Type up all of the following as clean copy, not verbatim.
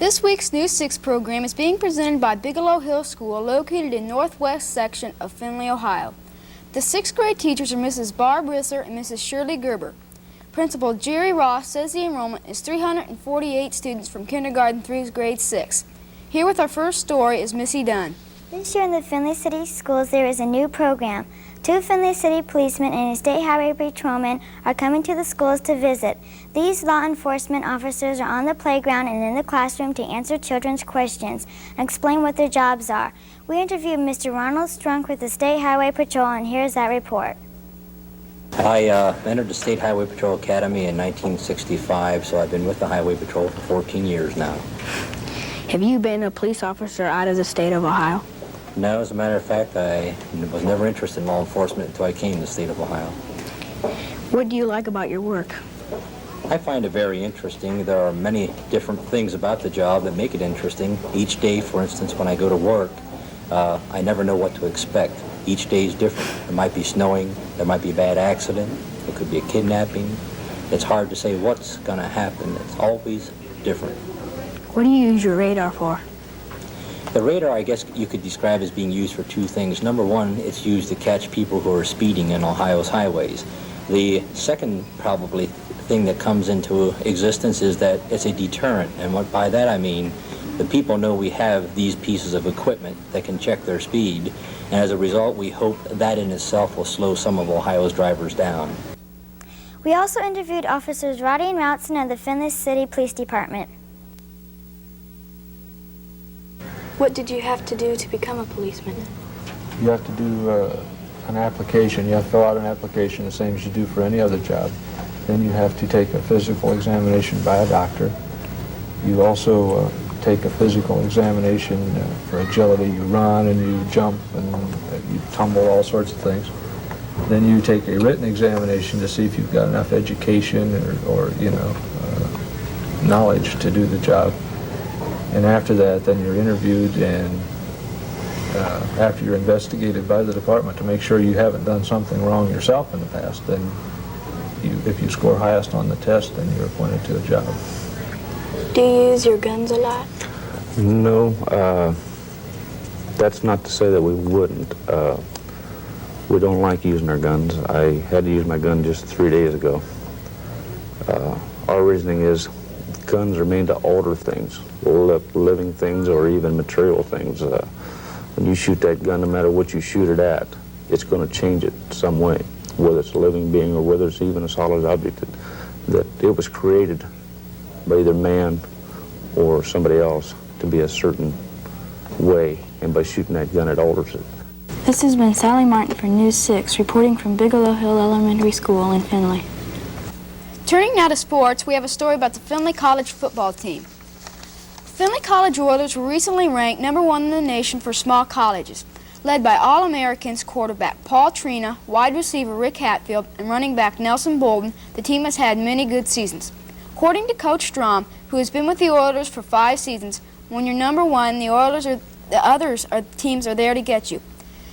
This week's News 6 program is being presented by Bigelow Hill School, located in northwest section of Findlay, Ohio. The 6th grade teachers are Mrs. Barb Risser and Mrs. Shirley Gerber. Principal Jerry Ross says the enrollment is 348 students from kindergarten through grade 6. Here with our first story is Missy Dunn. This year in the Findlay City Schools there is a new program. 2 Findlay City policemen and a state highway patrolman are coming to the schools to visit. These law enforcement officers are on the playground and in the classroom to answer children's questions and explain what their jobs are. We interviewed Mr. Ronald Strunk with the State Highway Patrol, and here's that report. I entered the State Highway Patrol Academy in 1965, so I've been with the Highway Patrol for 14 years now. Have you been a police officer out of the state of Ohio? No, as a matter of fact, I was never interested in law enforcement until I came to the state of Ohio. What do you like about your work? I find it very interesting. There are many different things about the job that make it interesting. Each day, for instance, when I go to work, I never know what to expect. Each day is different. It might be snowing, there might be a bad accident, it could be a kidnapping. It's hard to say what's going to happen. It's always different. What do you use your radar for? The radar, I guess you could describe as being used for 2 things. Number one, it's used to catch people who are speeding in Ohio's highways. The second, probably, thing that comes into existence is that it's a deterrent. And what by that I mean, the people know we have these pieces of equipment that can check their speed. And as a result, we hope that in itself will slow some of Ohio's drivers down. We also interviewed Officers Roddy and Routson of the Findlay City Police Department. What did you have to do to become a policeman? You have to do an application. You have to fill out an application the same as you do for any other job. Then you have to take a physical examination by a doctor. You also take a physical examination for agility. You run and you jump and you tumble, all sorts of things. Then you take a written examination to see if you've got enough education or knowledge to do the job. And after that, then you're interviewed, and after you're investigated by the department to make sure you haven't done something wrong yourself in the past, then if you score highest on the test, then you're appointed to a job. Do you use your guns a lot? No, that's not to say that we wouldn't. We don't like using our guns. I had to use my gun just 3 days ago. Our reasoning is guns are made to alter things, living things or even material things. When you shoot that gun, no matter what you shoot it at, it's going to change it some way, whether it's a living being or whether it's even a solid object, that it was created by either man or somebody else to be a certain way, and by shooting that gun, it alters it. This has been Sally Martin for News 6, reporting from Bigelow Hill Elementary School in Findlay. Turning now to sports, we have a story about the Findlay College football team. Findlay College Oilers were recently ranked #1 in the nation for small colleges. Led by All-Americans quarterback Paul Trina, wide receiver Rick Hatfield, and running back Nelson Bolden, the team has had many good seasons. According to Coach Strom, who has been with the Oilers for 5 seasons, when you're #1, the teams are there to get you.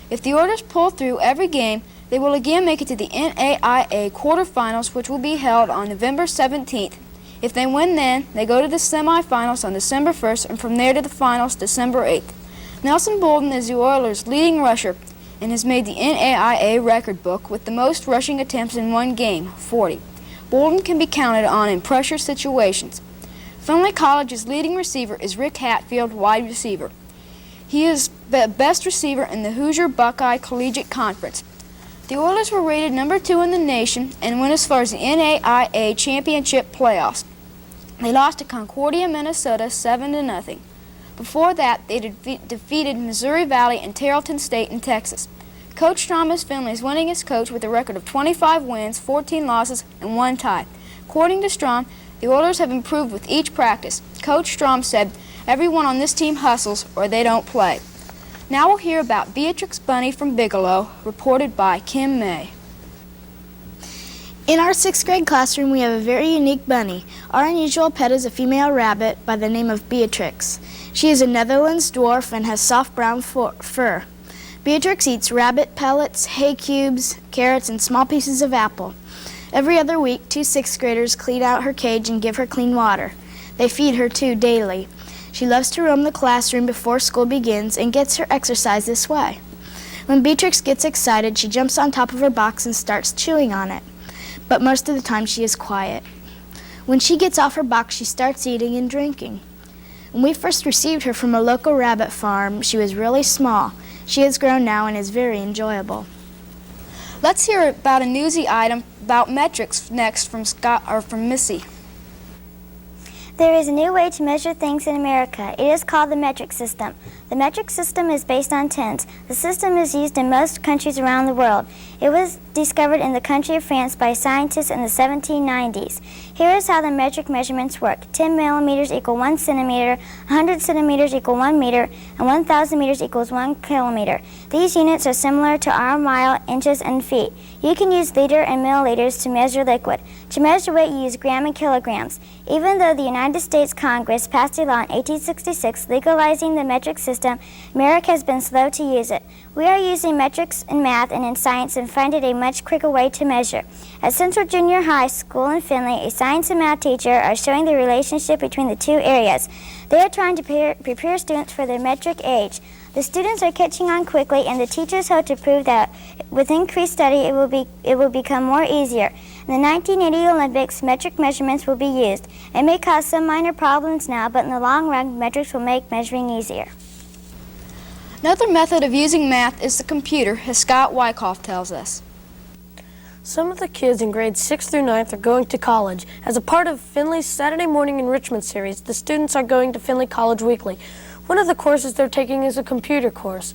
If the Oilers pull through every game, they will again make it to the NAIA quarterfinals, which will be held on November 17th. If they win then, they go to the semifinals on December 1st, and from there to the finals December 8th. Nelson Bolden is the Oilers' leading rusher and has made the NAIA record book with the most rushing attempts in one game, 40. Bolden can be counted on in pressure situations. Findlay College's leading receiver is Rick Hatfield, wide receiver. He is the best receiver in the Hoosier Buckeye Collegiate Conference. The Oilers were rated #2 in the nation and went as far as the NAIA championship playoffs. They lost to Concordia, Minnesota, 7-0. Before that, they defeated Missouri Valley and Tarleton State in Texas. Coach Strom is Findlay's winningest coach with a record of 25 wins, 14 losses, and 1 tie. According to Strom, the Oilers have improved with each practice. Coach Strom said, "Everyone on this team hustles or they don't play." Now we'll hear about Beatrix Bunny from Bigelow, reported by Kim May. In our 6th grade classroom, we have a very unique bunny. Our unusual pet is a female rabbit by the name of Beatrix. She is a Netherlands dwarf and has soft brown fur. Beatrix eats rabbit pellets, hay cubes, carrots, and small pieces of apple. Every other week, 2 6th graders clean out her cage and give her clean water. They feed her too daily. She loves to roam the classroom before school begins and gets her exercise this way. When Beatrix gets excited, she jumps on top of her box and starts chewing on it. But most of the time she is quiet. When she gets off her box, she starts eating and drinking. When we first received her from a local rabbit farm, she was really small. She has grown now and is very enjoyable. Let's hear about a newsy item about metrics next from Missy. There is a new way to measure things in America. It is called the metric system. The metric system is based on tens. The system is used in most countries around the world. It was discovered in the country of France by scientists in the 1790s. Here is how the metric measurements work. 10 millimeters equal 1 centimeter, 100 centimeters equal 1 meter, and 1,000 meters equals 1 kilometer. These units are similar to our mile, inches, and feet. You can use liter and milliliters to measure liquid. To measure weight, you use gram and kilograms. Even though the United States Congress passed a law in 1866 legalizing the metric system, America has been slow to use it. We are using metrics in math and in science and find it a much quicker way to measure. At Central Junior High School in Findlay, a science and math teacher are showing the relationship between the two areas. They are trying to prepare students for their metric age. The students are catching on quickly, and the teachers hope to prove that with increased study it will become more easier. In the 1980 Olympics, metric measurements will be used. It may cause some minor problems now, but in the long run, metrics will make measuring easier. Another method of using math is the computer, as Scott Wyckoff tells us. Some of the kids in grades 6 through 9th are going to college. As a part of Findlay's Saturday Morning Enrichment Series, the students are going to Findlay College weekly. One of the courses they're taking is a computer course.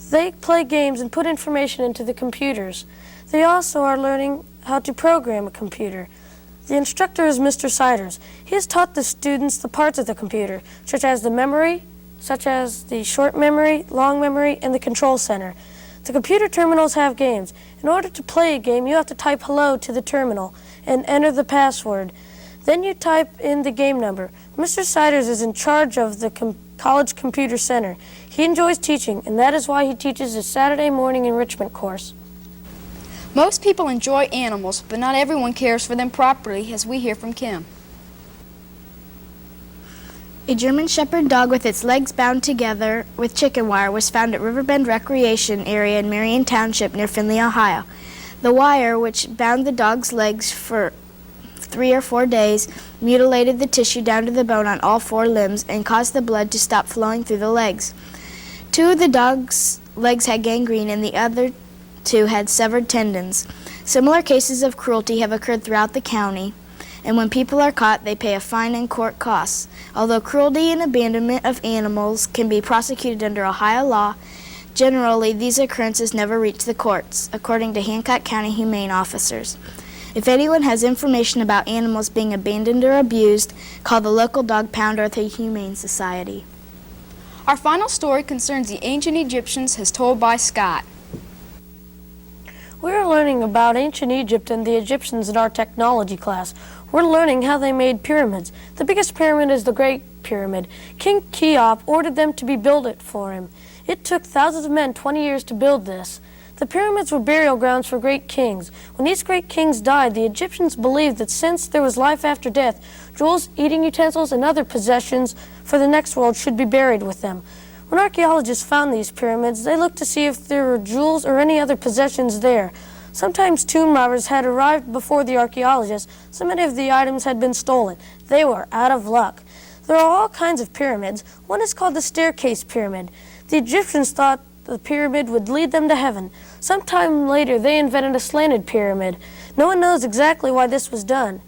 They play games and put information into the computers. They also are learning how to program a computer. The instructor is Mr. Siders. He has taught the students the parts of the computer, such as the memory, such as the short memory, long memory, and the control center. The computer terminals have games. In order to play a game, you have to type hello to the terminal and enter the password. Then you type in the game number. Mr. Siders is in charge of the College Computer Center. He enjoys teaching, and that is why he teaches a Saturday morning enrichment course. Most people enjoy animals, but not everyone cares for them properly, as we hear from Kim. A German Shepherd dog with its legs bound together with chicken wire was found at Riverbend Recreation Area in Marion Township near Findlay, Ohio. The wire, which bound the dog's legs for 3 or 4 days, mutilated the tissue down to the bone on all 4 limbs and caused the blood to stop flowing through the legs. 2 of the dog's legs had gangrene and the other 2 had severed tendons. Similar cases of cruelty have occurred throughout the county, and when people are caught, they pay a fine and court costs. Although cruelty and abandonment of animals can be prosecuted under Ohio law, generally these occurrences never reach the courts, according to Hancock County humane officers. If anyone has information about animals being abandoned or abused, call the local dog pound or the Humane Society. Our final story concerns the ancient Egyptians, as told by Scott. We're learning about ancient Egypt and the Egyptians in our technology class. We're learning how they made pyramids. The biggest pyramid is the Great Pyramid. King Cheops ordered them to be built it for him. It took thousands of men 20 years to build this. The pyramids were burial grounds for great kings. When these great kings died, the Egyptians believed that since there was life after death, jewels, eating utensils, and other possessions for the next world should be buried with them. When archaeologists found these pyramids, they looked to see if there were jewels or any other possessions there. Sometimes tomb robbers had arrived before the archaeologists, so many of the items had been stolen. They were out of luck. There are all kinds of pyramids. One is called the staircase pyramid. The Egyptians thought the pyramid would lead them to heaven. Sometime later, they invented a slanted pyramid. No one knows exactly why this was done.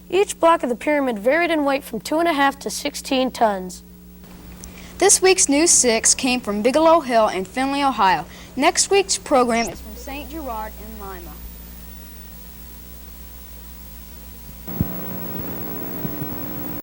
Each block of the pyramid varied in weight from 2.5 to 16 tons. This week's News 6 came from Bigelow Hill in Findlay, Ohio. Next week's program is from St. Gerard in Lima.